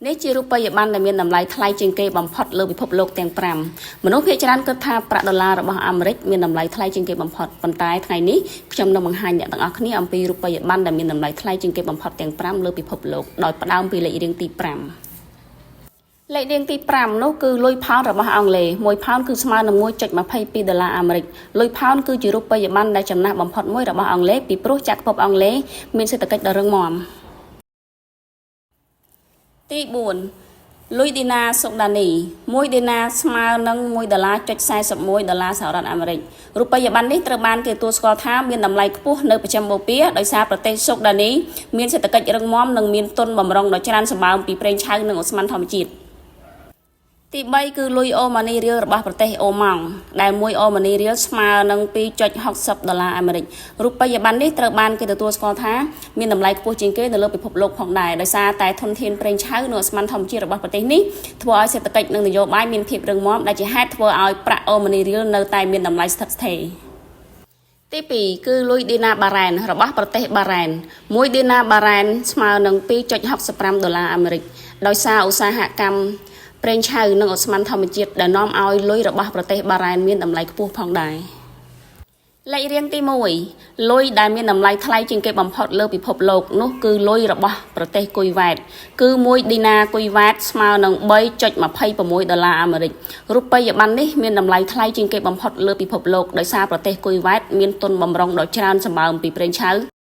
នេះជារូបិយប័ណ្ណដែលមានតម្លៃថ្លៃជាងគេបំផុតលើពិភពលោកទាំង5មនុស្សភាគច្រើនគិតថាប្រាក់ដុល្លាររបស់អាមេរិកមានតម្លៃថ្លៃជាងគេបំផុតប៉ុន្តែថ្ងៃនេះខ្ញុំនឹងបង្ហាញអ្នកទាំងអស់គ្នាអំពីរូបិយប័ណ្ណដែលមានតម្លៃថ្លៃជាងគេបំផុតទាំង5លើពិភពលោកដោយផ្ដើមពីលេខរៀងទី5លេខរៀងទី5នោះគឺលុយផោនរបស់អង់គ្លេស1ផោនគឺស្មើនឹង 1.22 ដុល្លារអាមេរិកលុយផោនគឺជារូបិយប័ណ្ណដែលចំណាស់បំផុតមួយរបស់អង់គ្លេសពីព្រោះចក្រភពអង់គ្លេសមានសេដ្ឋកិច្ចដ៏រឹងមាំទី4លុយឌីណាសុកដានី1ដឺណាស្មើនឹង$1.41 ដុល្លារសហរដ្ឋអាមេរិករូបិយប័ណ្ណនេះត្រូវបានគេទទួលស្គាល់ថាមានតម្លៃខ្ពស់នៅប្រចាំបូព៌ាដោយសារប្រទេសសុកដានីមានសេដ្ឋកិច្ចរឹងមាំនិងមានទុនបម្រុងដ៏ច្រើនសម្បើមពីប្រេងឆៅនិងឧស្ម័នធម្មជាតិទី3គឺលុយអូម៉ានីរៀលរបស់ប្រទេសអូម៉ង់ដែល1អូម៉ានីរៀលស្មើនឹង$2.60 ដុល្លារអាមេរិករូបិយប័ណ្ណនេះត្រូវបានគេទទួលស្គាល់ថាមានតម្លៃខ្ពស់ជាងគេនៅលើពិភពលោកផងដែរដោយសារតែធនធានប្រេងឆៅនិងឧស្ម័នធម្មជាតិរបស់ប្រទេសនេះធ្វើឲ្យសេដ្ឋកិច្ចនិងនយោបាយមានភាពរឹងមាំដែលជាហេតុធ្វើឲ្យប្រាក់អូម៉ានីរៀលនៅតែមានតម្លៃស្ថិតស្ថេរទី2គឺលុយឌីណាបារ៉ែនរបស់ប្រទេសបារ៉ែន1ឌីណាបារ៉ែនស្មើនឹង$2.65 ដុល្លារអាមេរិកដោយសារឧស្សាហកម្មប្រេងឆៅនិងឧស្ម័នធម្មជាតិដែលនាំឲ្យលុយរបស់ប្រទេសបារ៉ែនមានតម្លៃខ្ពស់ផងដែរលេខរៀងទី1លុយដែលមានតម្លៃថ្លៃជាងគេបំផុតលើពិភពលោកនោះគឺលុយរបស់ប្រទេសគុយវ៉ែតគឺ1ឌីណាគុយវ៉ែតស្មើនឹង$3.26 ដុល្លារអាមេរិករូបិយប័ណ្ណនេះមានតម្លៃថ្លៃជាងគេបំផុតលើពិភពលោកដោយសារប្រទេសគុយវ៉ែតមានទុនបម្រុងដ៏ច្រើនសម្បើមពីប្រេងឆៅ